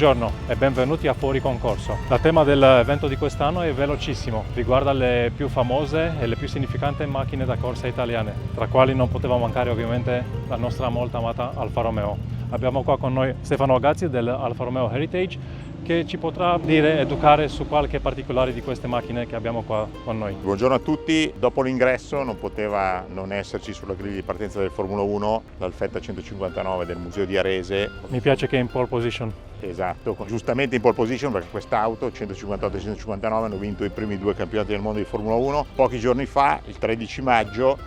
Buongiorno e benvenuti a Fuori Concorso. Il tema dell'evento di quest'anno è velocissimo, riguarda le più famose e le più significanti macchine da corsa italiane, tra quali non poteva mancare ovviamente la nostra molto amata Alfa Romeo. Abbiamo qua con noi Stefano Agazzi dell'Alfa Romeo Heritage che ci potrà educare su qualche particolare di queste macchine che abbiamo qua con noi. Buongiorno a tutti, dopo l'ingresso non poteva non esserci sulla griglia di partenza del Formula 1 l'Alfetta 159 del Museo di Arese. Mi piace che è in pole position. Esatto, giustamente in pole position perché quest'auto 158 e 159 hanno vinto i primi due campionati del mondo di Formula 1. Pochi giorni fa, il 13 maggio,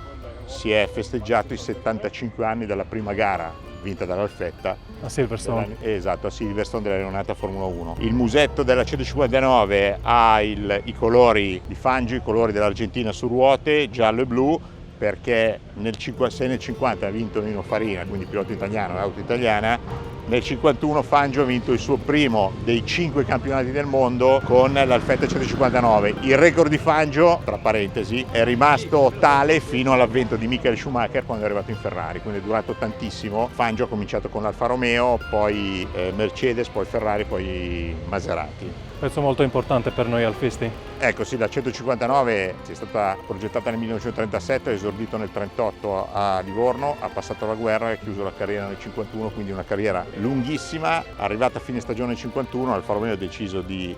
si è festeggiato i 75 anni dalla prima gara vinta dall'Alfetta a Silverstone. Esatto, a Silverstone della neonata Formula 1. Il musetto della 159 ha i colori di Fangio, i colori dell'Argentina su ruote, giallo e blu, perché nel 50 ha vinto Nino Farina, quindi pilota italiano, auto italiana. Nel 51 Fangio ha vinto il suo primo dei 5 campionati del mondo con l'Alfetta 159. Il record di Fangio, tra parentesi, è rimasto tale fino all'avvento di Michael Schumacher quando è arrivato in Ferrari, quindi è durato tantissimo. Fangio ha cominciato con l'Alfa Romeo, poi Mercedes, poi Ferrari, poi Maserati. Pezzo molto importante per noi alfisti. Ecco sì, la 159 è stata progettata nel 1937, ha esordito nel 1938 a Livorno, ha passato la guerra e ha chiuso la carriera nel 1951, quindi una carriera lunghissima. Arrivata a fine stagione nel 1951, Alfa Romeo ha deciso di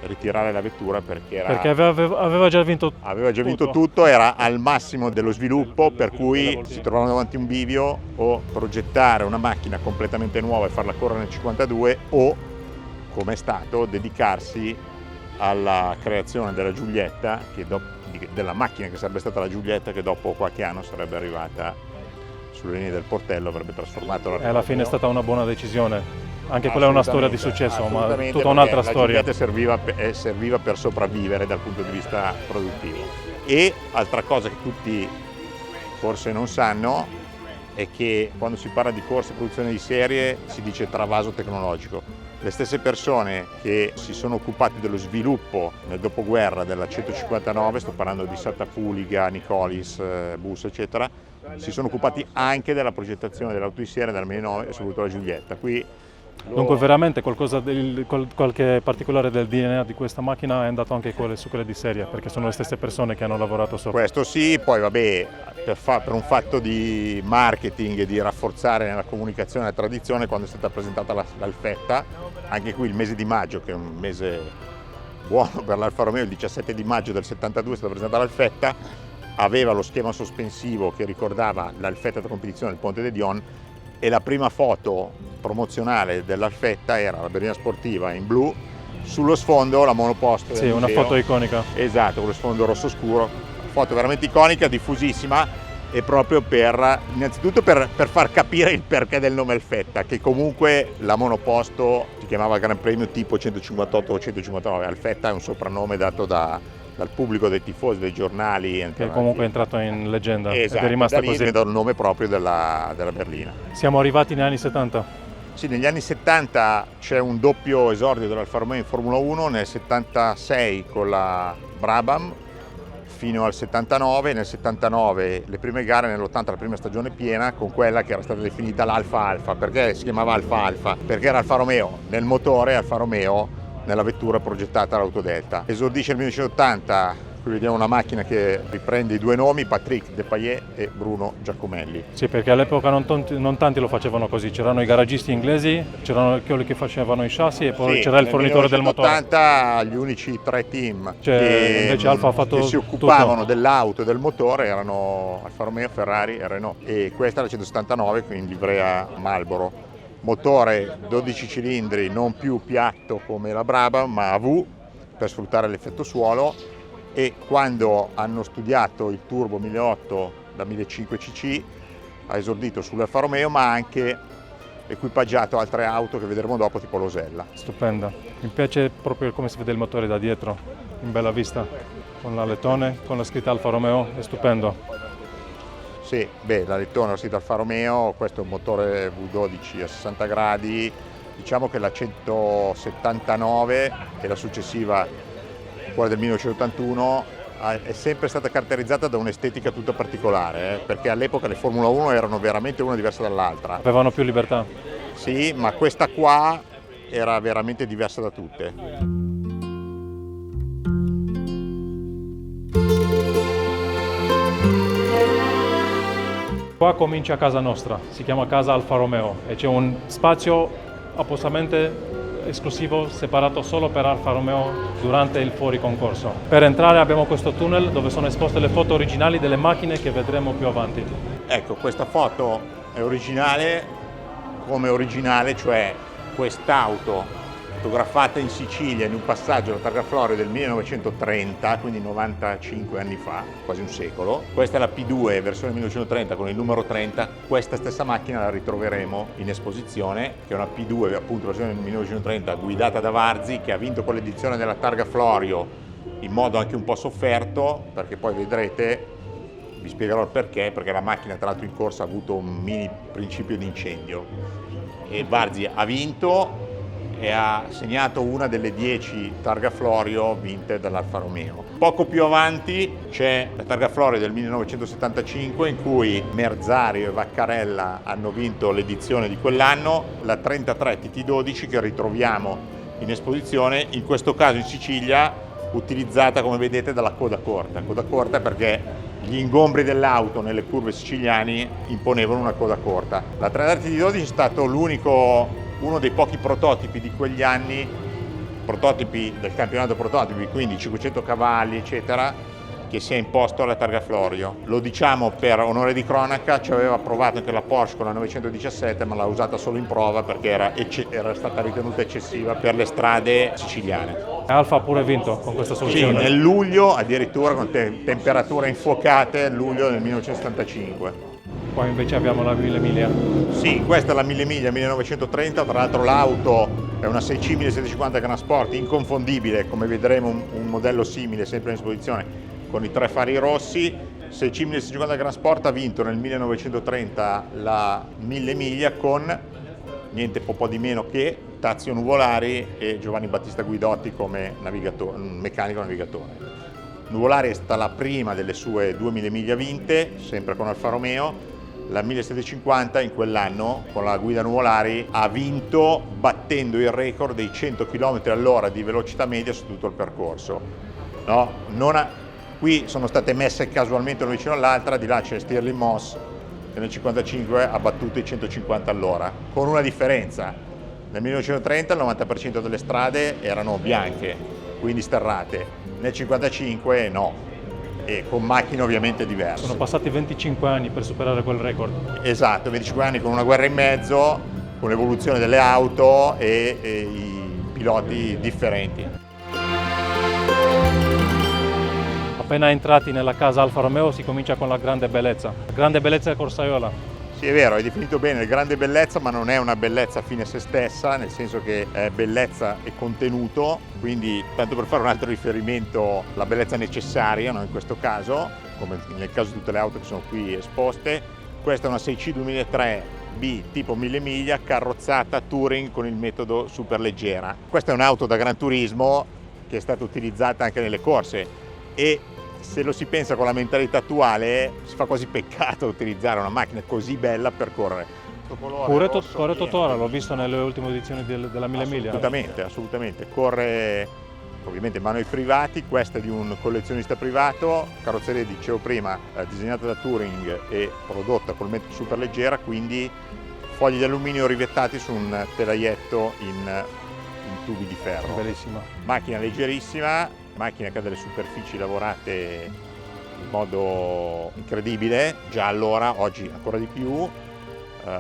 ritirare la vettura perché aveva già vinto tutto, era al massimo dello sviluppo, per cui si trovavano davanti a un bivio: o progettare una macchina completamente nuova e farla correre nel 1952 o, come è stato, dedicarsi alla creazione della Giulietta, della macchina che sarebbe stata la Giulietta, che dopo qualche anno sarebbe arrivata sulle linee del Portello, avrebbe trasformato la... E alla fine è stata una buona decisione, anche quella è una storia di successo, ma tutta un'altra storia. La Giulietta serviva per sopravvivere dal punto di vista produttivo. E altra cosa che tutti forse non sanno è che quando si parla di corse e produzione di serie si dice travaso tecnologico. Le stesse persone che si sono occupate dello sviluppo nel dopoguerra della 159, sto parlando di Satapuliga, Nicolis, Bus eccetera, si sono occupati anche della progettazione dell'auto di serie dal 2009 e soprattutto la Giulietta. Dunque veramente qualche particolare del DNA di questa macchina è andato anche su quelle di serie, perché sono le stesse persone che hanno lavorato sopra. Questo sì, poi vabbè, per un fatto di marketing e di rafforzare nella comunicazione la tradizione, quando è stata presentata l'Alfetta, anche qui il mese di maggio, che è un mese buono per l'Alfa Romeo, il 17 di maggio del 72 è stata presentata l'Alfetta, aveva lo schema sospensivo che ricordava l'Alfetta da competizione del Ponte de Dion, e la prima foto promozionale dell'Alfetta era la berlina sportiva in blu, sullo sfondo la monoposto del museo. Una foto iconica. Esatto, con lo sfondo rosso scuro, foto veramente iconica, diffusissima, e proprio innanzitutto per far capire il perché del nome Alfetta, che comunque la monoposto si chiamava Gran Premio tipo 158 o 159, Alfetta è un soprannome dato dal pubblico, dei tifosi, dei giornali. Che comunque è entrato in leggenda, esatto, ed è rimasta così. È dato il nome proprio della berlina. Siamo arrivati negli anni 70. Sì, negli anni 70 c'è un doppio esordio dell'Alfa Romeo in Formula 1, nel 76 con la Brabham fino al 79, nel 79 le prime gare, nell'80 la prima stagione piena con quella che era stata definita l'Alfa Alfa. Perché si chiamava Alfa Alfa? Perché era Alfa Romeo nel motore, Alfa Romeo nella vettura progettata all'Autodelta. Esordisce nel 1980, qui vediamo una macchina che riprende i due nomi, Patrick Depailler e Bruno Giacomelli. Sì, perché all'epoca non tanti lo facevano così, c'erano i garagisti inglesi, c'erano quelli che facevano i chassis e poi c'era il fornitore del motore. Nel 1980 gli unici 3 team invece Alfa ha fatto che si occupavano tutto dell'auto e del motore erano Alfa Romeo, Ferrari e Renault, e questa è la 179 in livrea Marlboro. Motore 12 cilindri, non più piatto come la Brabham, ma a V per sfruttare l'effetto suolo, e quando hanno studiato il turbo 1008 da 1500 cc ha esordito sull'Alfa Romeo, ma anche equipaggiato altre auto che vedremo dopo, tipo l'Osella. Stupenda, mi piace proprio come si vede il motore da dietro, in bella vista, con l'alettone, con la scritta Alfa Romeo, è stupendo. Sì, la lettone, la scritta Alfa Romeo, questo è un motore V12 a 60 gradi, diciamo che la 179 e la successiva, quella del 1981, è sempre stata caratterizzata da un'estetica tutta particolare, perché all'epoca le Formula 1 erano veramente una diversa dall'altra. Avevano più libertà. Sì, ma questa qua era veramente diversa da tutte. Qua comincia casa nostra, si chiama Casa Alfa Romeo e c'è un spazio appositamente esclusivo separato solo per Alfa Romeo durante il fuori concorso. Per entrare abbiamo questo tunnel dove sono esposte le foto originali delle macchine che vedremo più avanti. Ecco, questa foto è originale, come originale, cioè quest'auto fotografata in Sicilia in un passaggio alla Targa Florio del 1930, quindi 95 anni fa, quasi un secolo. Questa è la P2 versione 1930 con il numero 30. Questa stessa macchina la ritroveremo in esposizione, che è una P2 appunto versione 1930 guidata da Varzi, che ha vinto quell'edizione della Targa Florio in modo anche un po' sofferto, perché poi vedrete, vi spiegherò il perché la macchina tra l'altro in corsa ha avuto un mini principio di incendio e Varzi ha vinto e ha segnato una delle 10 Targa Florio vinte dall'Alfa Romeo. Poco più avanti c'è la Targa Florio del 1975 in cui Merzario e Vaccarella hanno vinto l'edizione di quell'anno, la 33 TT12 che ritroviamo in esposizione, in questo caso in Sicilia, utilizzata come vedete dalla coda corta perché gli ingombri dell'auto nelle curve siciliane imponevano una coda corta. La 33 TT12 è stato uno dei pochi prototipi di quegli anni, prototipi del campionato prototipi, quindi 500 cavalli eccetera, che si è imposto alla Targa Florio. Lo diciamo per onore di cronaca, ci aveva provato anche la Porsche con la 917 ma l'ha usata solo in prova perché era stata ritenuta eccessiva per le strade siciliane. Alfa ha pure vinto con questa Sì, soluzione. nel luglio addirittura con temperature infuocate, luglio del 1975. Qua invece abbiamo la 1000 miglia. Sì, questa è la 1000 miglia 1930, tra l'altro l'auto è una 6C 1750 Gran Sport, inconfondibile, come vedremo un modello simile sempre in esposizione con i 3 fari rossi. 6C 1750 Gran Sport ha vinto nel 1930 la 1000 miglia con niente po' di meno che Tazio Nuvolari e Giovanni Battista Guidotti come meccanico navigatore. Nuvolari è stata la prima delle sue 2000 miglia vinte, sempre con Alfa Romeo. La 1750 in quell'anno, con la guida Nuvolari, ha vinto battendo il record dei 100 km all'ora di velocità media su tutto il percorso. No? Qui sono state messe casualmente una vicino all'altra, di là c'è Stirling Moss che nel 1955 ha battuto i 150 all'ora, con una differenza. Nel 1930 il 90% delle strade erano bianche, quindi sterrate, nel 1955 no. E con macchine ovviamente diverse. Sono passati 25 anni per superare quel record. Esatto, 25 anni con una guerra in mezzo, con l'evoluzione delle auto e i piloti differenti. Appena entrati nella casa Alfa Romeo si comincia con la grande bellezza corsaiola. Sì, è vero, hai definito bene, grande bellezza, ma non è una bellezza fine a se stessa, nel senso che è bellezza e contenuto, quindi tanto per fare un altro riferimento, la bellezza necessaria, no? In questo caso, come nel caso di tutte le auto che sono qui esposte. Questa è una 6C 2003 B tipo 1000 miglia, carrozzata Touring con il metodo superleggera. Questa è un'auto da gran turismo che è stata utilizzata anche nelle corse e se lo si pensa con la mentalità attuale si fa quasi peccato utilizzare una macchina così bella per correre. Pure Tottora, l'ho visto nelle ultime edizioni della 1000 miglia. Assolutamente, corre ovviamente in mano ai privati, questa è di un collezionista privato, carrozzeria dicevo prima disegnata da Touring e prodotta col metodo superleggera, quindi fogli di alluminio rivettati su un telaietto in tubi di ferro. Bellissima. Macchina leggerissima, macchina che ha delle superfici lavorate in modo incredibile, già allora, oggi ancora di più,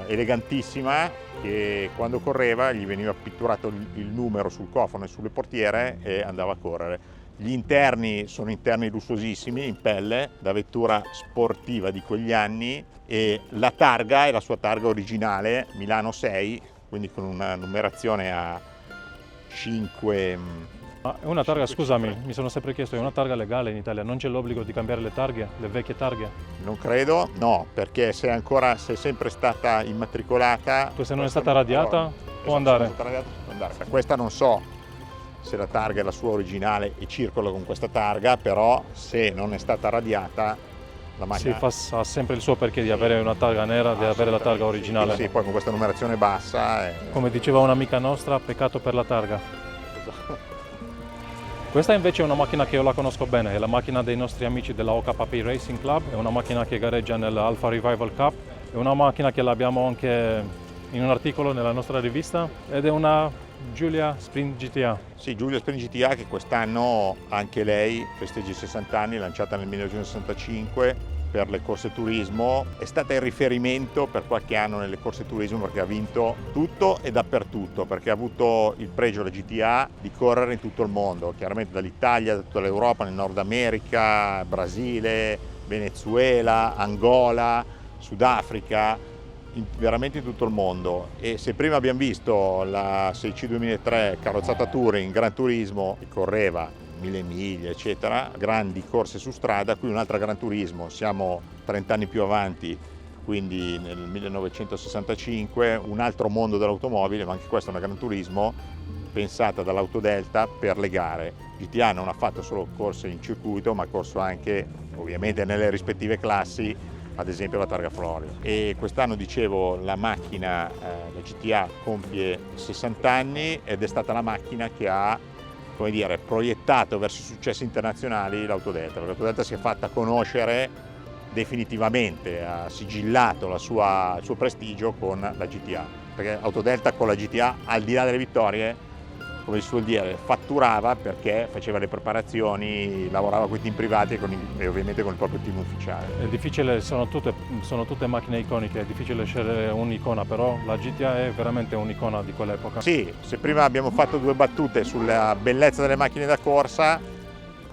elegantissima, che quando correva gli veniva pitturato il numero sul cofano e sulle portiere e andava a correre. Gli interni sono interni lussuosissimi, in pelle, da vettura sportiva di quegli anni, e la targa è la sua targa originale, Milano 6, quindi con una numerazione a 5... Ma è una targa, scusami, mi sono sempre chiesto, è una targa legale in Italia? Non c'è l'obbligo di cambiare le targhe, le vecchie targhe? Non credo, no, perché se è sempre stata immatricolata... Se non è stata radiata, può andare? Questa non so se la targa è la sua originale e circola con questa targa, però se non è stata radiata La macchina ha sempre il suo perché di avere una targa nera, di avere la targa originale. Sì, poi con questa numerazione bassa. Come diceva un'amica nostra, peccato per la targa. Questa invece è una macchina che io la conosco bene, è la macchina dei nostri amici della OKP Racing Club, è una macchina che gareggia nell'Alfa Revival Cup, è una macchina che l'abbiamo anche in un articolo nella nostra rivista ed è una Giulia Sprint GTA. Sì, Giulia Sprint GTA che quest'anno anche lei festeggia i 60 anni, lanciata nel 1965 per le corse turismo, è stata il riferimento per qualche anno nelle corse turismo perché ha vinto tutto e dappertutto, perché ha avuto il pregio la GTA di correre in tutto il mondo, chiaramente dall'Italia, da tutta l'Europa, nel Nord America, Brasile, Venezuela, Angola, Sudafrica, veramente in tutto il mondo. E se prima abbiamo visto la 6C 2003 carrozzata Touring, Gran Turismo, che correva 1000 miglia eccetera, grandi corse su strada, qui un'altra Gran Turismo, siamo 30 anni più avanti, quindi nel 1965, un altro mondo dell'automobile, ma anche questa è una Gran Turismo pensata dall'Autodelta per le gare. GTA non ha fatto solo corse in circuito, ma ha corso anche ovviamente nelle rispettive classi, ad esempio la Targa Florio. E quest'anno, dicevo, la macchina, la GTA, compie 60 anni ed è stata la macchina che ha, come dire, proiettato verso i successi internazionali l'Autodelta, perché l'Autodelta si è fatta conoscere definitivamente, ha sigillato il suo prestigio con la GTA, perché Autodelta con la GTA, al di là delle vittorie, come si suol dire, fatturava perché faceva le preparazioni, lavorava con i team privati e ovviamente con il proprio team ufficiale. È difficile, sono tutte macchine iconiche, è difficile scegliere un'icona, però la GTA è veramente un'icona di quell'epoca. Sì, se prima abbiamo fatto due battute sulla bellezza delle macchine da corsa,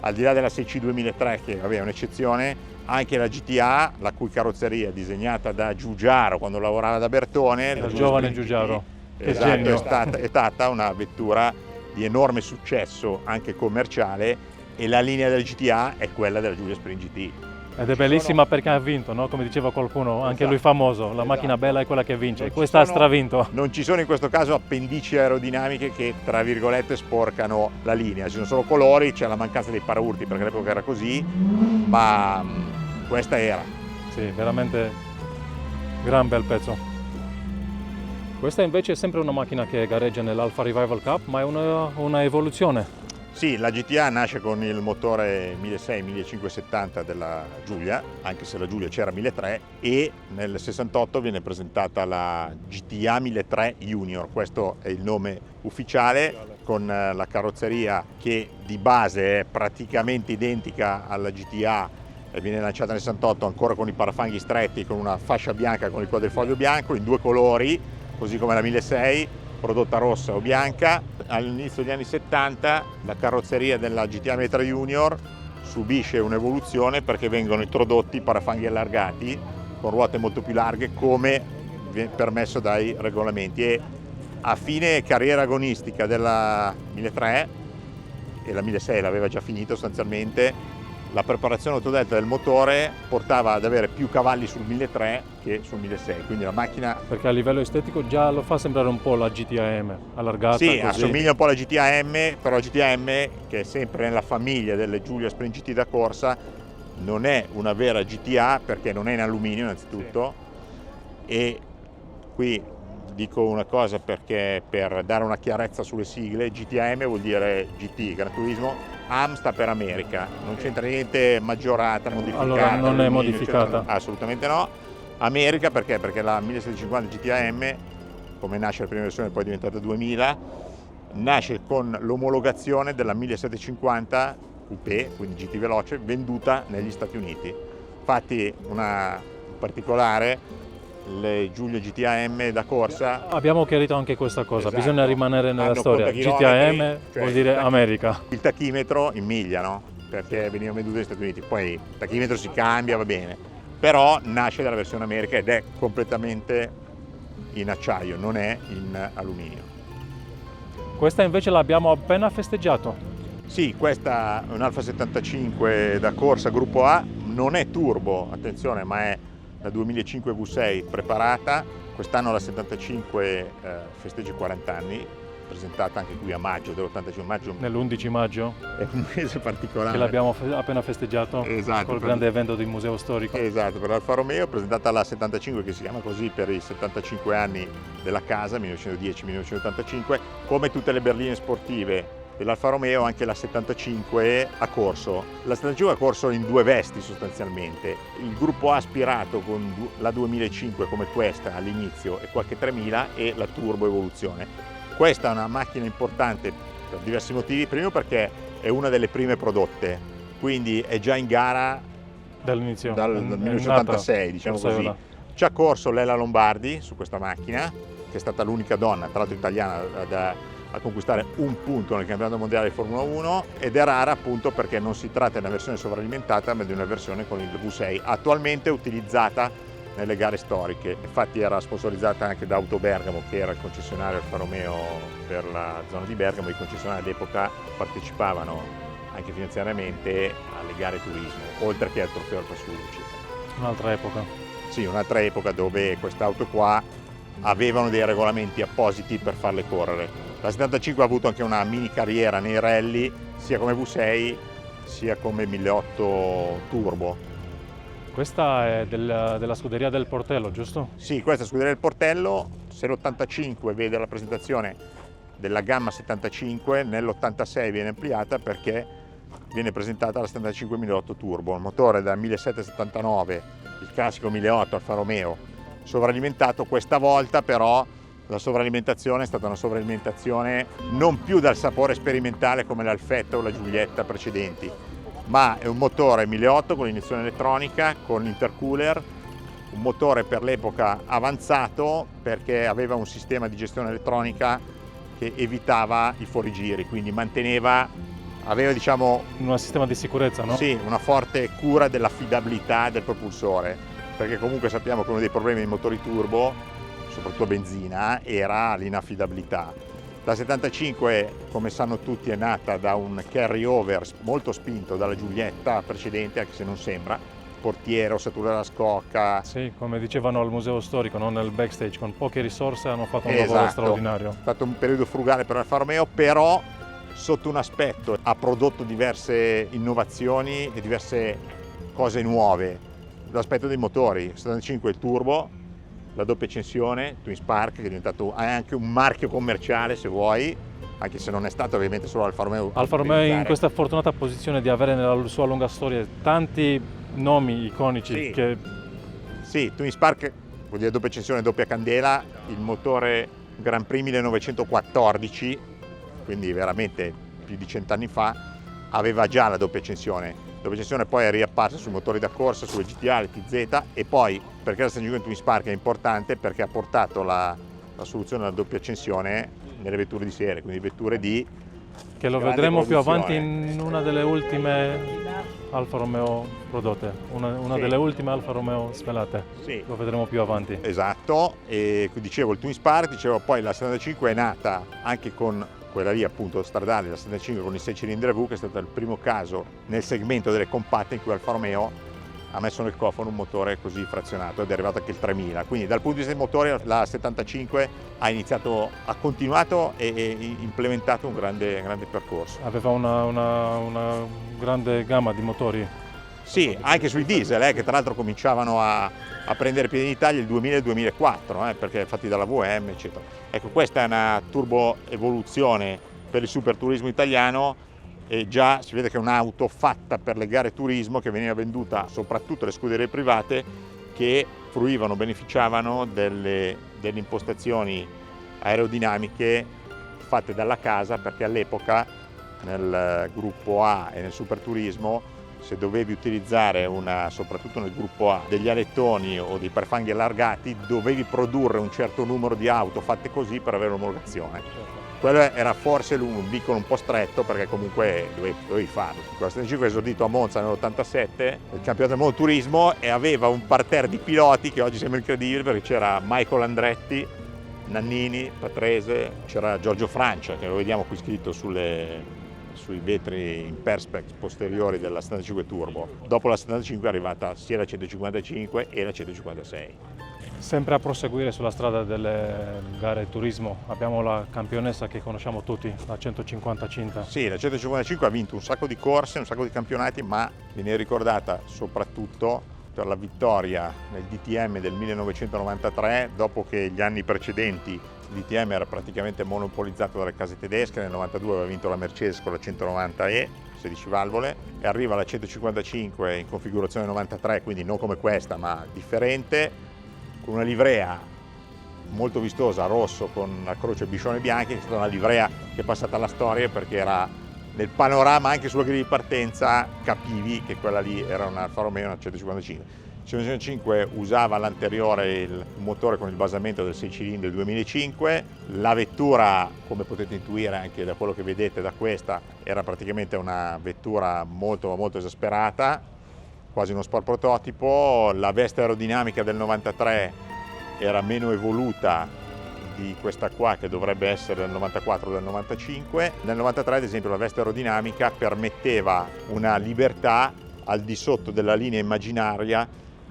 al di là della 6C 2003 che vabbè, è un'eccezione, anche la GTA, la cui carrozzeria è disegnata da Giugiaro quando lavorava da Bertone, il giovane Giugiaro. Esatto, è stata una vettura di enorme successo anche commerciale e la linea della GTA è quella della Giulia Sprint GT. Ed è bellissima perché ha vinto, no? Come diceva qualcuno, anche lui famoso, la macchina bella è quella che vince, e questa ha stravinto. Non ci sono in questo caso appendici aerodinamiche che tra virgolette sporcano la linea, ci sono solo colori, c'è la mancanza dei paraurti perché all'epoca era così, ma questa era. Sì, veramente gran bel pezzo. Questa invece è sempre una macchina che gareggia nell'Alfa Revival Cup, ma è una evoluzione. Sì, la GTA nasce con il motore 1600-1570 della Giulia, anche se la Giulia c'era 1003, e nel 68 viene presentata la GTA 1003 Junior, questo è il nome ufficiale, con la carrozzeria che di base è praticamente identica alla GTA e viene lanciata nel 68 ancora con i parafanghi stretti, con una fascia bianca con il quadrifoglio bianco, in due colori, così come la 1006, prodotta rossa o bianca. All'inizio degli anni 70 la carrozzeria della GTA 1003 Junior subisce un'evoluzione perché vengono introdotti parafanghi allargati con ruote molto più larghe come permesso dai regolamenti, e a fine carriera agonistica della 1003, e la 1006 l'aveva già finito sostanzialmente, la preparazione Autodelta del motore portava ad avere più cavalli sul 1003 che sul 1006, quindi la macchina... Perché a livello estetico già lo fa sembrare un po' la GTAM, allargata. Sì, così. assomiglia un po' alla GTAM, però la GTAM, che è sempre nella famiglia delle Giulia Sprint GT da corsa, non è una vera GTA perché non è in alluminio innanzitutto, sì. E qui dico una cosa perché per dare una chiarezza sulle sigle, GTAM vuol dire GT, Gran Turismo, AM sta per America, non c'entra niente maggiorata, modificata. Allora non è modificata. Assolutamente no. America perché? Perché la 1750 GTAM, come nasce la prima versione, poi è diventata 2000, nasce con l'omologazione della 1750 Coupé, quindi GT veloce, venduta negli Stati Uniti. Infatti un particolare, le Giulia GTAM da corsa. Abbiamo chiarito anche questa cosa, esatto, bisogna rimanere nella storia. GTAM cioè vuol dire America. Il tachimetro in miglia, no? Perché venivano vendute negli Stati Uniti, poi il tachimetro si cambia, va bene, però nasce dalla versione America ed è completamente in acciaio, non è in alluminio. Questa invece l'abbiamo appena festeggiato. Sì, questa è un Alfa 75 da corsa gruppo A, non è turbo, attenzione, ma è la 2005 V6 preparata. Quest'anno la 75 festeggia 40 anni presentata anche qui a maggio dell'85, maggio Nell'11 maggio, è un mese particolare. che l'abbiamo appena festeggiato, Esatto, col grande evento del Museo Storico. Esatto, per l'Alfa Romeo, presentata alla 75, che si chiama così per i 75 anni della casa, 1910-1985. Come tutte le berline sportive dell'Alfa Romeo, anche la 75 ha corso. La 75 ha corso in due vesti sostanzialmente. Il gruppo A aspirato con la 2005 come questa all'inizio e qualche 3000 e la Turbo Evoluzione. Questa è una macchina importante per diversi motivi. Primo perché è una delle prime prodotte, quindi è già in gara Dall'inizio, dal 1986, diciamo così. Ci ha corso Lella Lombardi su questa macchina, che è stata l'unica donna, tra l'altro italiana, a conquistare un punto nel campionato mondiale di Formula 1, ed è rara appunto perché non si tratta di una versione sovralimentata ma di una versione con il V6 attualmente utilizzata nelle gare storiche. Infatti era sponsorizzata anche da Auto Bergamo, che era il concessionario Alfa Romeo per la zona di Bergamo. I concessionari all'epoca partecipavano anche finanziariamente alle gare turismo, oltre che al trofeo Alfa Sud, eccetera. Un'altra epoca. Sì, un'altra epoca dove quest'auto qua avevano dei regolamenti appositi per farle correre. La 75 ha avuto anche una mini carriera nei rally, sia come V6 sia come 1800 Turbo. Questa è della scuderia del Portello, giusto? Sì, questa è Scuderia del Portello. Se l'85 vede la presentazione della gamma 75, nell'86 viene ampliata perché viene presentata la 75 1008 Turbo, il motore da 1779, il classico 1008 Alfa Romeo, sovralimentato. Questa volta però la sovralimentazione è stata una sovralimentazione non più dal sapore sperimentale come l'Alfetta o la Giulietta precedenti, ma è un motore 1008 con iniezione elettronica, con intercooler, un motore per l'epoca avanzato perché aveva un sistema di gestione elettronica che evitava i fuorigiri, quindi aveva diciamo Un sistema di sicurezza, no? sì, una forte cura dell'affidabilità del propulsore, perché comunque sappiamo che uno dei problemi dei motori turbo, soprattutto benzina, era l'inaffidabilità. La 75, come sanno tutti, è nata da un carry over molto spinto dalla Giulietta precedente, anche se non sembra, portiere, ossatura della scocca. Sì, come dicevano al Museo Storico, non nel backstage, con poche risorse hanno fatto un lavoro Esatto. straordinario. È stato un periodo frugale per l'Alfa Romeo, però sotto un aspetto ha prodotto diverse innovazioni e diverse cose nuove. L'aspetto dei motori, 75 il turbo, la doppia accensione, Twin Spark, che è diventato anche un marchio commerciale se vuoi, anche se non è stato ovviamente solo Alfa Romeo. Alfa Romeo è in questa fortunata posizione di avere nella sua lunga storia tanti nomi iconici. Sì. Che Sì, Twin Spark vuol dire doppia accensione, doppia candela, il motore Grand Prix 1914, quindi veramente più di 100 anni fa, aveva già la doppia accensione. La doppia accensione poi è riapparsa sui motori da corsa, sulle GTA, le TZ, e poi perché la 75 Twin Spark è importante perché ha portato la soluzione della doppia accensione nelle vetture di serie, quindi vetture di che lo grande vedremo più produzione. avanti in una delle ultime Alfa Romeo prodotte, una Sì. delle ultime Alfa Romeo svelate. Sì. Lo vedremo più avanti. Esatto, e dicevo il Twin Spark, dicevo poi la 75 è nata anche con quella lì appunto stradale, la 75 con i 6 cilindri a V, che è stato il primo caso nel segmento delle compatte in cui Alfa Romeo ha messo nel cofano un motore così frazionato, ed è arrivato anche il 3000. Quindi dal punto di vista dei motori la 75 ha continuato e implementato un grande percorso. Aveva una grande gamma di motori. Sì, anche sui diesel, che tra l'altro cominciavano a prendere piede in Italia il 2000 e il 2004, perché fatti dalla VM, eccetera. Ecco, questa è una turbo evoluzione per il superturismo italiano, e già si vede che è un'auto fatta per le gare turismo, che veniva venduta soprattutto alle scuderie private che beneficiavano delle impostazioni aerodinamiche fatte dalla casa, perché all'epoca nel gruppo A e nel superturismo, se dovevi utilizzare soprattutto nel gruppo A, degli alettoni o dei perfanghi allargati, dovevi produrre un certo numero di auto fatte così per avere l'omologazione. Quello era forse un vicolo un po' stretto, perché comunque dovevi farlo. La 75 è esordito a Monza nell'87, il campionato del mondo turismo, e aveva un parterre di piloti che oggi sembra incredibile, perché c'era Michael Andretti, Nannini, Patrese, c'era Giorgio Francia, che lo vediamo qui scritto sui vetri in perspex posteriori della 75 Turbo. Dopo la 75 è arrivata sia la 155 e la 156. Sempre a proseguire sulla strada delle gare turismo, abbiamo la campionessa che conosciamo tutti, la 155. Sì, la 155 ha vinto un sacco di corse, un sacco di campionati, ma viene ricordata soprattutto per la vittoria nel DTM del 1993, dopo che gli anni precedenti il DTM era praticamente monopolizzato dalle case tedesche. Nel 92 aveva vinto la Mercedes con la 190E, 16 valvole, e arriva la 155 in configurazione 93, quindi non come questa ma differente, con una livrea molto vistosa, rosso con la croce biscione bianchi, che è stata una livrea che è passata alla storia perché era nel panorama, anche sulla griglia di partenza capivi che quella lì era una Alfa Romeo, una 155. La 155 usava all'anteriore il motore con il basamento del 6 cilindri del 2005, la vettura, come potete intuire anche da quello che vedete da questa, era praticamente una vettura molto esasperata, quasi uno sport prototipo. La veste aerodinamica del 93 era meno evoluta di questa qua, che dovrebbe essere del 94 o del 95. Nel 93 ad esempio la veste aerodinamica permetteva una libertà al di sotto della linea immaginaria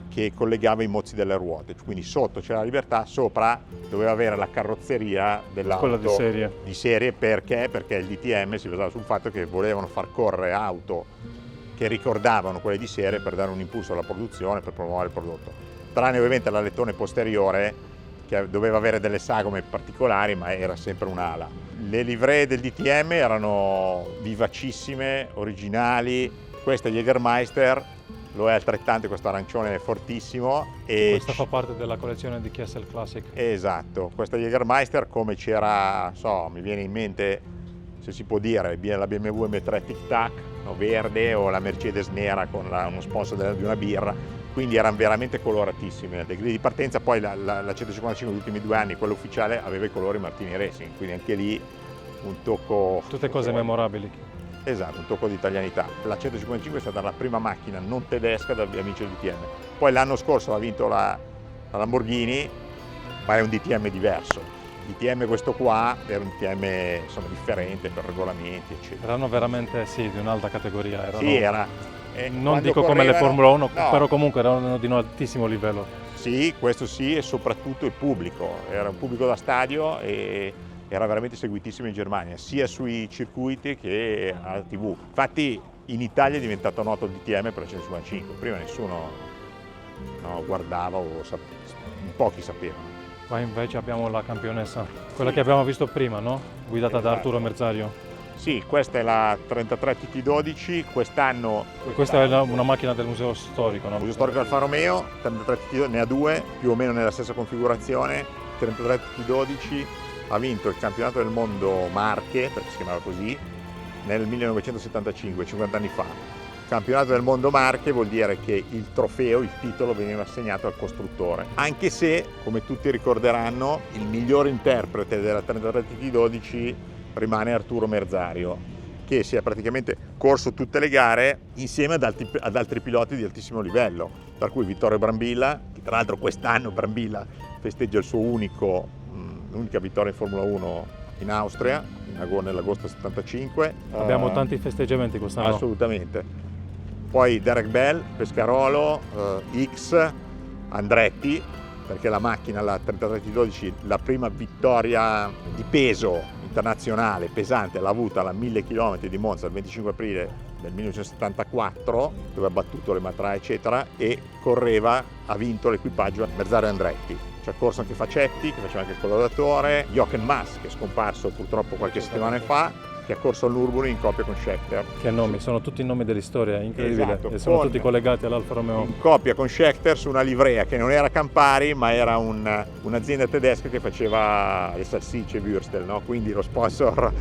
che collegava i mozzi delle ruote, quindi sotto c'era la libertà, sopra doveva avere la carrozzeria dell'auto di serie. Perché il DTM si basava sul fatto che volevano far correre auto che ricordavano quelle di serie per dare un impulso alla produzione, per promuovere il prodotto. Tranne ovviamente l'alettone posteriore, che doveva avere delle sagome particolari, ma era sempre un'ala. Le livree del DTM erano vivacissime, originali. Questa è Jägermeister, lo è altrettanto, questo arancione è fortissimo. E questa fa parte della collezione di Kessel Classic. Esatto, questa Jägermeister, come c'era, mi viene in mente, se si può dire, la BMW M3 Tic Tac, no, verde, o la Mercedes nera con uno sponsor di una birra, quindi erano veramente coloratissime. Le griglie di partenza, poi la 155 negli ultimi 2 anni, quella ufficiale, aveva i colori Martini Racing, quindi anche lì un tocco... Tutte cose memorabili. Esatto, un tocco di italianità. La 155 è stata la prima macchina non tedesca dagli amici del DTM. Poi l'anno scorso ha vinto la Lamborghini, ma è un DTM diverso. Il DTM questo qua era un DTM differente per regolamenti, eccetera. Erano veramente di un'alta categoria. Sì, era. Non dico come le Formula 1, no, però comunque erano di un altissimo livello. Sì, questo sì, e soprattutto il pubblico. Era un pubblico da stadio e era veramente seguitissimo in Germania, sia sui circuiti che alla TV. Infatti in Italia è diventato noto il DTM per la 155, prima nessuno guardava o pochi sapevano. Ma invece abbiamo la campionessa, quella che abbiamo visto prima, no? Guidata da Arturo Merzario. Sì, questa è la 33 TT12, quest'anno... Questa è una macchina del Museo Storico, no? Il Museo Storico Alfa Romeo, 33 TT12, ne ha 2, più o meno nella stessa configurazione. 33 TT12 ha vinto il campionato del mondo Marche, perché si chiamava così, nel 1975, 50 anni fa. Campionato del mondo Marche vuol dire che il trofeo, il titolo, veniva assegnato al costruttore. Anche se, come tutti ricorderanno, il miglior interprete della 33 TT12 rimane Arturo Merzario, che si è praticamente corso tutte le gare insieme ad altri piloti di altissimo livello, per cui Vittorio Brambilla, che tra l'altro quest'anno Brambilla festeggia il suo l'unica vittoria in Formula 1 in Austria, nell'agosto 75. Abbiamo tanti festeggiamenti quest'anno. Assolutamente. Poi Derek Bell, Pescarolo, X, Andretti, perché la macchina, la 33T12, la prima vittoria di peso internazionale pesante l'ha avuta alla 1000 km di Monza il 25 aprile del 1974, dove ha battuto le Matra eccetera, e ha vinto l'equipaggio Merzario Andretti. Ci ha corso anche Facetti, che faceva anche il collaudatore, Jochen Mass, che è scomparso purtroppo qualche settimana fa, che ha corso al Nürburgring in coppia con Scheckter. Che nomi, sono tutti nomi dell'istoria, incredibile, esatto, e sono tutti collegati all'Alfa Romeo. In coppia con Scheckter su una livrea che non era Campari, ma era un'azienda tedesca che faceva le salsicce Würstel, no? Quindi lo sponsor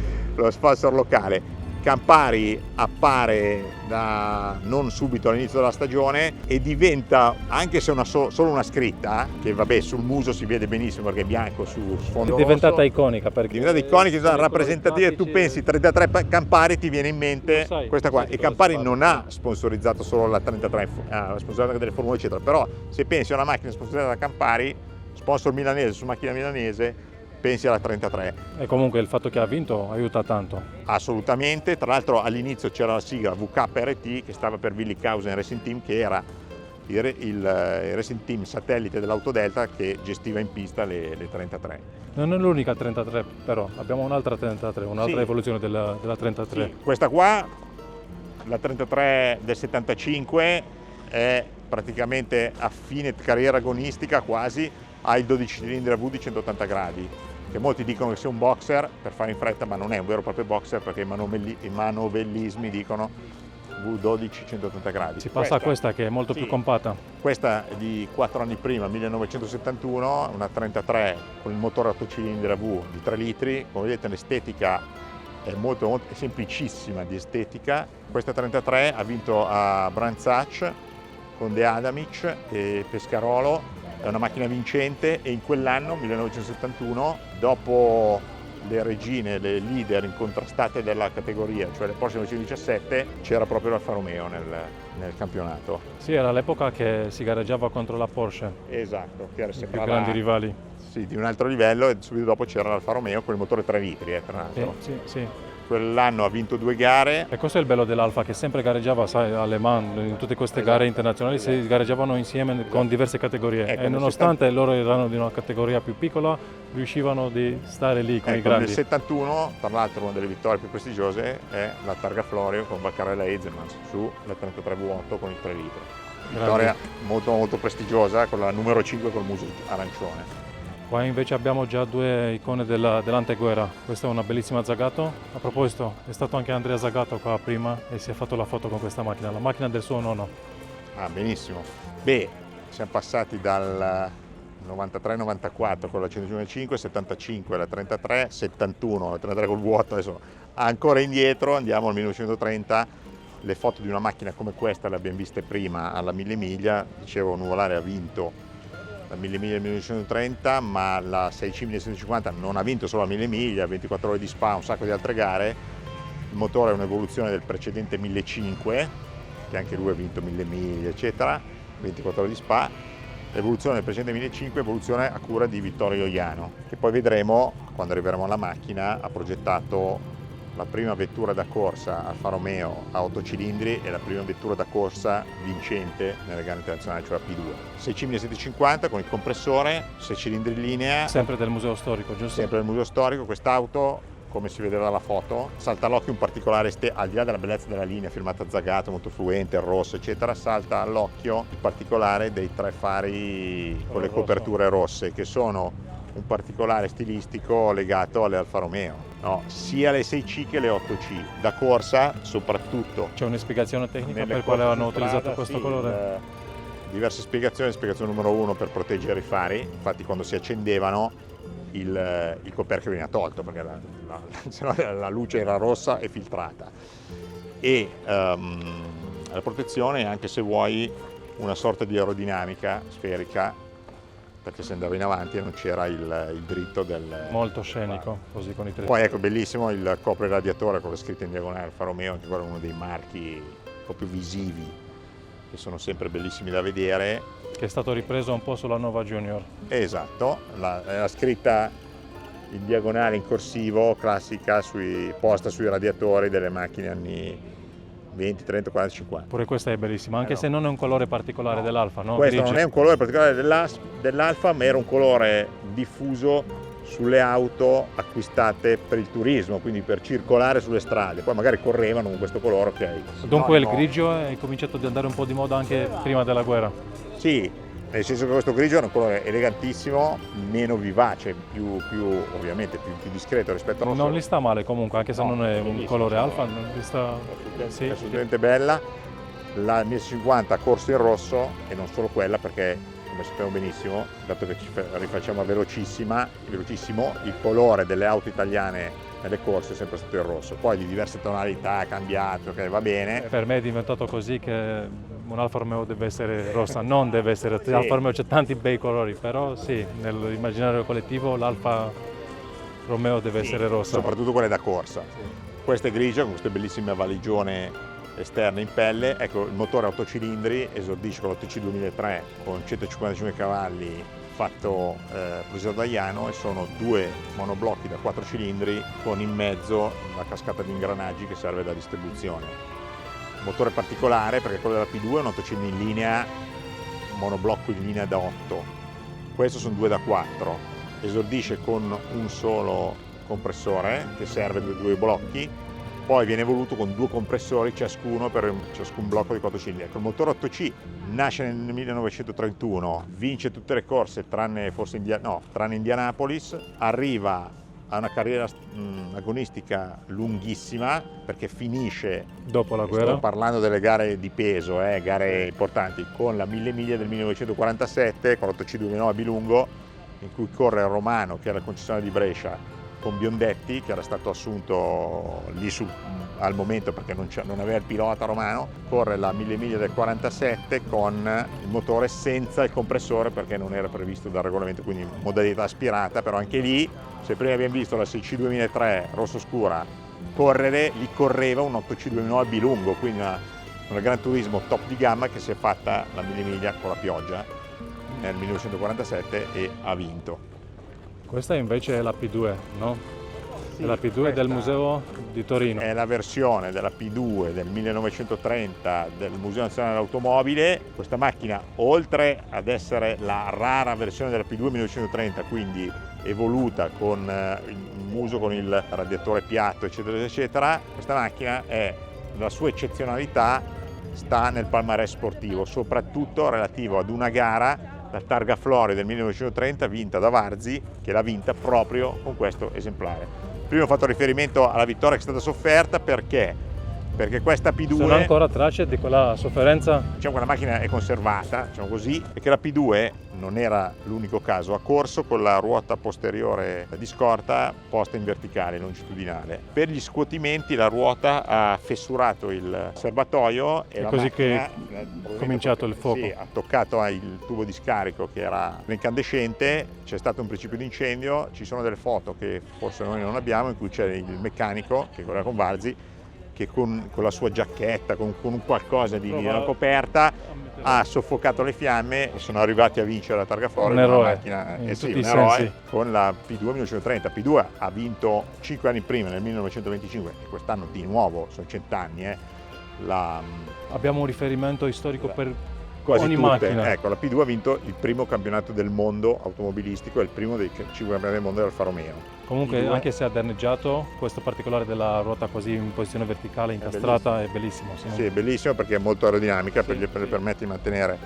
locale. Campari appare non subito all'inizio della stagione e diventa, anche se solo una scritta, che vabbè sul muso si vede benissimo perché è bianco su sfondo rosso. È diventata iconica, perché è diventata iconica, rappresentativa. Tu pensi 33 Campari, ti viene in mente questa qua. E Campari non ha sponsorizzato solo la 33, ha sponsorizzato delle Formule eccetera, però se pensi a una macchina sponsorizzata da Campari, sponsor milanese su macchina milanese, pensi alla 33. E comunque il fatto che ha vinto aiuta tanto. Assolutamente, tra l'altro all'inizio c'era la sigla VKRT che stava per Willi Kausen Racing Team, che era il racing team satellite dell'Autodelta che gestiva in pista le 33. Non è l'unica 33 però, abbiamo un'altra 33, un'altra Sì. evoluzione della 33. Sì, questa qua, la 33 del 75, è praticamente a fine carriera agonistica quasi, ha il 12 cilindri a V di 180 gradi, che molti dicono che sia un boxer per fare in fretta, ma non è un vero e proprio boxer perché i manovellismi dicono V12 180 gradi. Si passa a questa che è molto più compatta. Questa è di 4 anni prima, 1971, una 33 con il motore 8 cilindri a V di 3 litri. Come vedete l'estetica è è semplicissima di estetica. Questa 33 ha vinto a Brands Hatch con De Adamic e Pescarolo, è una macchina vincente e in quell'anno, 1971, dopo le regine, le leader incontrastate della categoria, cioè le Porsche 917, c'era proprio l'Alfa Romeo nel campionato. Sì, era l'epoca che si gareggiava contro la Porsche, Esatto, che era i più grandi rivali. Sì, di un altro livello, e subito dopo c'era l'Alfa Romeo con il motore 3 litri, tra l'altro. Sì. Quell'anno ha vinto 2 gare. E questo è il bello dell'Alfa, che sempre gareggiava, sai, a Le Mans, in tutte queste gare internazionali si gareggiavano insieme con diverse categorie e nonostante loro erano di una categoria più piccola, riuscivano di stare lì con i grandi. Nel 71, tra l'altro una delle vittorie più prestigiose è la Targa Florio con Vaccarella e Ezelmans sulla 33 V8 con il 3 litri. Vittoria molto molto prestigiosa con la numero 5 col muso arancione. Qua invece abbiamo già due icone dell'anteguerra. Questa è una bellissima Zagato. A proposito, è stato anche Andrea Zagato qua prima e si è fatto la foto con questa macchina, la macchina del suo nonno. Ah, benissimo. Beh, siamo passati dal 93-94 con la 155, 75 la 33, 71 la 33 col vuoto, adesso ancora indietro, andiamo al 1930. Le foto di una macchina come questa le abbiamo viste prima alla 1000 miglia, dicevo Nuvolare ha vinto la 1000 miglia del 1930, ma la 6C 1150 non ha vinto solo la 1000 miglia, 24 ore di Spa, un sacco di altre gare. Il motore è un'evoluzione del precedente 1500, che anche lui ha vinto 1000 miglia, eccetera, 24 ore di Spa. L'evoluzione del precedente 1500 è evoluzione a cura di Vittorio Iano, che poi vedremo quando arriveremo alla macchina. Ha progettato la prima vettura da corsa Alfa Romeo a 8 cilindri e la prima vettura da corsa vincente nelle gare internazionali, cioè la P2. 6C 1750 con il compressore, 6 cilindri in linea. Sempre del museo storico, giusto? Sempre del museo storico. Quest'auto, come si vede dalla foto, salta all'occhio un particolare, al di là della bellezza della linea firmata Zagato, molto fluente, il rosso eccetera, salta all'occhio il particolare dei 3 fari con le coperture rosse, che sono un particolare stilistico legato alle Alfa Romeo. No, sia le 6C che le 8C, da corsa soprattutto. C'è una spiegazione tecnica per quale hanno utilizzato questo colore? Diverse spiegazioni. Spiegazione numero 1 per proteggere i fari, infatti quando si accendevano il coperchio veniva tolto perché sennò la luce era rossa e filtrata. E la protezione, anche se vuoi, una sorta di aerodinamica sferica, perché se andava in avanti non c'era il dritto del... Molto scenico, così con i tre. Poi ecco, bellissimo il copre radiatore con le scritte in diagonale Alfa Romeo, anche quello è uno dei marchi proprio visivi, che sono sempre bellissimi da vedere. Che è stato ripreso un po' sulla nuova Junior. Esatto, la scritta in diagonale, in corsivo, classica, posta sui radiatori delle macchine anni 20, 30, 40, 50. Pure questa è bellissima, anche se non è un colore particolare dell'Alfa, no? Questo Grigio. non è un colore particolare dell'Alfa, ma era un colore diffuso sulle auto acquistate per il turismo, quindi per circolare sulle strade. Poi magari correvano con questo colore, ok. Dunque il grigio è cominciato ad andare un po' di moda anche prima della guerra. Sì, nel senso che questo grigio è un colore elegantissimo, meno vivace, ovviamente più discreto rispetto al rosso. Non gli sta male comunque, anche se non è un colore Alfa, non gli sta... È assolutamente bella. La 1050 ha corso in rosso e non solo quella, perché come sappiamo benissimo, dato che ci rifacciamo a velocissimo, il colore delle auto italiane nelle corse è sempre stato il rosso, poi di diverse tonalità, cambiato, ok, va bene. Per me è diventato così che un Alfa Romeo deve essere rossa, non deve essere... Sì. Alfa Romeo c'è tanti bei colori, però sì, nell'immaginario collettivo l'Alfa Romeo deve essere rossa. Soprattutto quelle da corsa. Sì. Questa è grigia con queste bellissime valigione esterne in pelle. Ecco, il motore 8 cilindri esordisce con l'OTC 2003 con 155 cavalli, fatto progettato da Iano, e sono 2 monoblocchi da 4 cilindri con in mezzo la cascata di ingranaggi che serve da distribuzione. Motore particolare perché quello della P2 è un 8 cilindri in linea monoblocco in linea da 8, questo sono 2 da 4, esordisce con un solo compressore che serve per 2 blocchi, poi viene evoluto con 2 compressori ciascuno per ciascun blocco di 4 cilindri. Ecco, il motore 8C nasce nel 1931, vince tutte le corse tranne forse tranne Indianapolis, arriva a una carriera agonistica lunghissima perché finisce Dopo la guerra. Sto parlando delle gare di peso, gare importanti, con la 1000 miglia del 1947 con l'8C 2009 bilungo, in cui corre il Romano, che era il concessionario di Brescia, con Biondetti, che era stato assunto lì al momento perché non aveva il pilota Romano. Corre la 1000 miglia del 47 con il motore senza il compressore perché non era previsto dal regolamento, quindi modalità aspirata, però anche lì, se prima abbiamo visto la 6C 2003 rosso scura correre, lì correva un 8C 2009 bilungo, quindi una Gran Turismo top di gamma che si è fatta la 1000 miglia con la pioggia nel 1947 e ha vinto. Questa invece è la P2, no? Sì, è la P2 del Museo di Torino. È la versione della P2 del 1930 del Museo Nazionale dell'Automobile. Questa macchina, oltre ad essere la rara versione della P2 1930, quindi evoluta con il muso con il radiatore piatto, eccetera, eccetera, questa macchina la sua eccezionalità sta nel palmarès sportivo, soprattutto relativo ad una gara, la Targa Florio del 1930, vinta da Varzi, che l'ha vinta proprio con questo esemplare. Prima ho fatto riferimento alla vittoria che è stata sofferta perché questa P2... Sono ancora tracce di quella sofferenza? Diciamo che la macchina è conservata, diciamo così, e che la P2 non era l'unico caso, ha corso con la ruota posteriore di scorta posta in verticale, longitudinale. Per gli scuotimenti la ruota ha fessurato il serbatoio e la così macchina, che è cominciato il fuoco. Sì, ha toccato il tubo di scarico che era incandescente, c'è stato un principio di incendio, ci sono delle foto che forse noi non abbiamo in cui c'è il meccanico che correva con Varzi che con la sua giacchetta, con un qualcosa di una coperta, ha soffocato le fiamme e sono arrivati a vincere la Targa Florio. Un eroe, macchina, in tutti un i eroe sensi. Con la P2 1930. P2 ha vinto 5 anni prima, nel 1925, e quest'anno di nuovo, sono 100 anni. Abbiamo un riferimento storico per quasi ogni tutte. macchina. Ecco, la P2 ha vinto il primo campionato del mondo automobilistico, è il primo dei 5 campioni del mondo dell'Alfa Romeo. Comunque, P2. anche se ha danneggiato, questo particolare della ruota così in posizione verticale, incastrata, è bellissimo. Sì, è bellissimo perché è molto aerodinamica, Sì, le permette di mantenere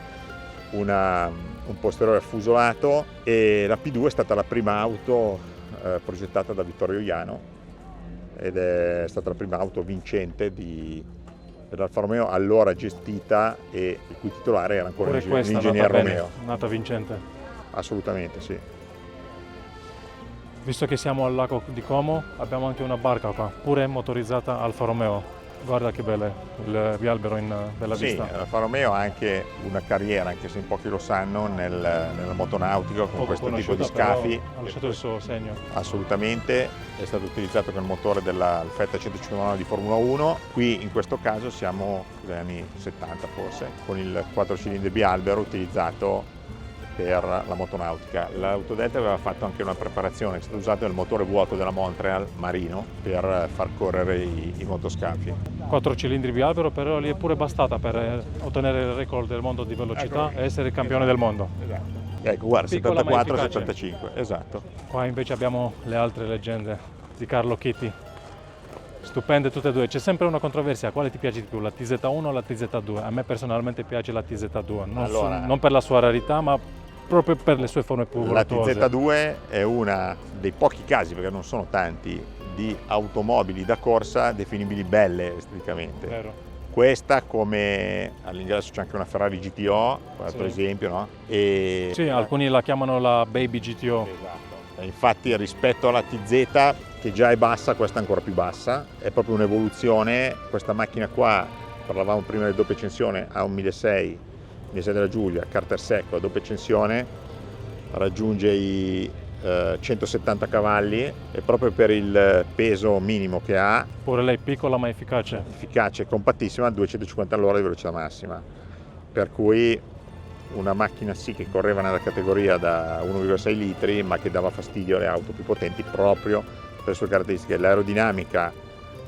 un posteriore affusolato, e la P2 è stata la prima auto progettata da Vittorio Iano ed è stata la prima auto vincente dell'Alfa Romeo, allora gestita, e il cui titolare era ancora l'ingegner Romeo. Nata vincente. Assolutamente sì. Visto che siamo al lago di Como, abbiamo anche una barca qua, pure motorizzata Alfa Romeo. Guarda che belle, il rialbero in bella vista. Sì, l'Alfa Romeo ha anche una carriera, anche se in pochi lo sanno, nella motonautica con Poco questo tipo di conosciuta, scafi. però ha lasciato il suo segno. Assolutamente, è stato utilizzato con il motore dell'Alfetta 159 di Formula 1. Qui in questo caso siamo negli anni 70 forse, con il 4 cilindri bialbero utilizzato per la motonautica. L'Autodelta aveva fatto anche una preparazione, è stato usato il motore vuoto della Montreal Marino per far correre i motoscafi. 4 cilindri bialbero, però lì è pure bastata per ottenere il record del mondo di velocità e essere campione del mondo. Esatto. Ecco, guarda, Piccola ma 74-75, esatto. Qua invece abbiamo le altre leggende di Carlo Chitti. Stupende tutte e due. C'è sempre una controversia, quale ti piace di più, la TZ1 o la TZ2? A me personalmente piace la TZ2, non per la sua rarità, ma proprio per le sue forme più La voluttuose. TZ2 è uno dei pochi casi, perché non sono tanti, di automobili da corsa definibili belle esteticamente. Vero. Questa, come all'ingresso c'è anche una Ferrari GTO, Sì. per esempio, no? E Sì, alcuni la chiamano la Baby GTO. esatto. E infatti rispetto alla TZ, che già è bassa, questa è ancora più bassa, è proprio un'evoluzione. Questa macchina qua, parlavamo prima del doppia accensione, ha un 1600 della Giulia, carter secco a doppia accensione, raggiunge i 170 cavalli, e proprio per il peso minimo che ha, Pure lei piccola ma efficace. efficace e compattissima, 250 all'ora di velocità massima, per cui una macchina sì che correva nella categoria da 1,6 litri, ma che dava fastidio alle auto più potenti proprio per le sue caratteristiche. L'aerodinamica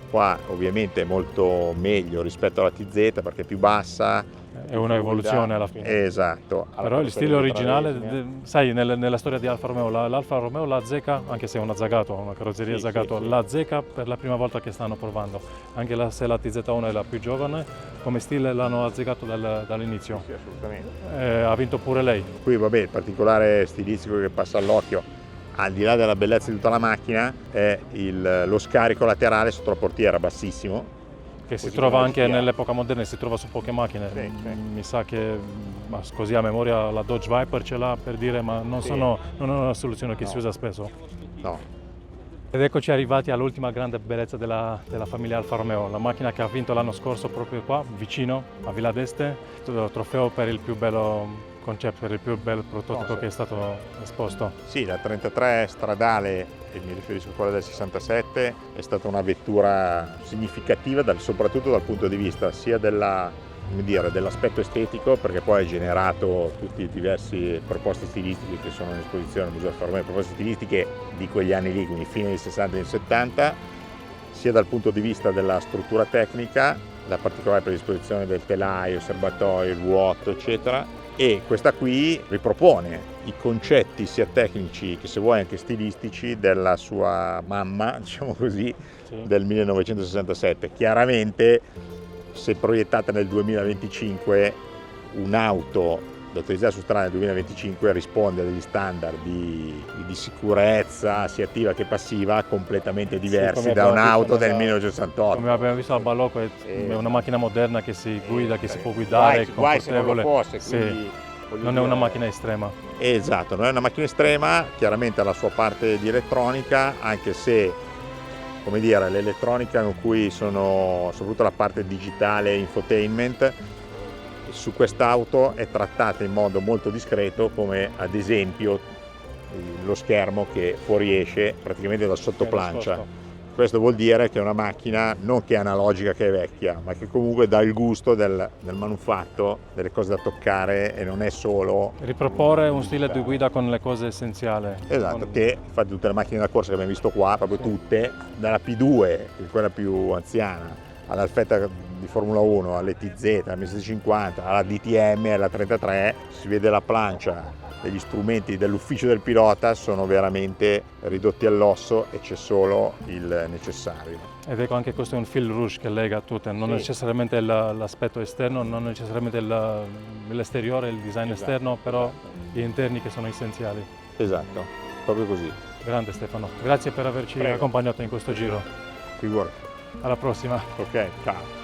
Qua ovviamente è molto meglio rispetto alla TZ perché è più bassa. È un'evoluzione alla fine. Esatto. Però il stile originale, sai, nella storia di Alfa Romeo, l'Alfa Romeo la Zecca, anche se è una Zagato, una carrozzeria Zagato, la Zecca per la prima volta che stanno provando, anche se la TZ1 è la più giovane, come stile l'hanno azzeccato dall'inizio. Sì, assolutamente. Ha vinto pure lei. Qui vabbè, il particolare stilistico che passa all'occhio, al di là della bellezza di tutta la macchina, è lo scarico laterale sotto la portiera bassissimo. Che si trova anche nell'epoca moderna, si trova su poche macchine. Sì. Mi sa che, ma così a memoria, la Dodge Viper ce l'ha, per dire, ma non è una soluzione che si usa spesso. No. Ed eccoci arrivati all'ultima grande bellezza della famiglia Alfa Romeo, la macchina che ha vinto l'anno scorso proprio qua, vicino a Villa d'Este, il trofeo per il più bello concept, per il più bel prototipo che è stato esposto. Sì, la 33 stradale, e mi riferisco a quella del 67, è stata una vettura significativa soprattutto dal punto di vista sia dell'aspetto estetico, perché poi ha generato tutte le diverse proposte stilistiche che sono in esposizione al Museo Alfa Romeo, proposte stilistiche di quegli anni lì, quindi fine dei 60 e dei 70, sia dal punto di vista della struttura tecnica, la particolare predisposizione del telaio, il serbatoio, il vuoto, eccetera. E questa qui ripropone i concetti sia tecnici che se vuoi anche stilistici della sua mamma, diciamo così, del 1967. Chiaramente se proiettata nel 2025 un'auto da utilizzare su strada nel 2025 risponde a degli standard di sicurezza sia attiva che passiva completamente diversi da un'auto del 1968. Come abbiamo visto al Balocco è una macchina moderna che si guida, che si può guidare, è confortevole. Non è una macchina estrema. Esatto, non è una macchina estrema, chiaramente ha la sua parte di elettronica, anche se, come dire, l'elettronica con cui sono soprattutto la parte digitale e infotainment su quest'auto è trattata in modo molto discreto, come ad esempio lo schermo che fuoriesce praticamente dal sottoplancia. Questo vuol dire che è una macchina non che è analogica, che è vecchia, ma che comunque dà il gusto del manufatto, delle cose da toccare e non è solo... Riproporre un stile di guida con le cose essenziali. Esatto, che infatti tutte le macchine da corsa che abbiamo visto qua, proprio tutte, dalla P2, che è quella più anziana, all'Alfetta di Formula 1, alle TZ, alla MS50, alla DTM, alla 33, si vede la plancia degli strumenti dell'ufficio del pilota sono veramente ridotti all'osso e c'è solo il necessario. Ed ecco, anche questo è un fil rouge che lega tutte, non necessariamente l'aspetto esterno, non necessariamente l'esteriore, il design esterno, però gli interni che sono essenziali. Esatto, proprio così. Grande Stefano, grazie per averci accompagnato in questo giro. Figurati. Alla prossima. Ok, ciao.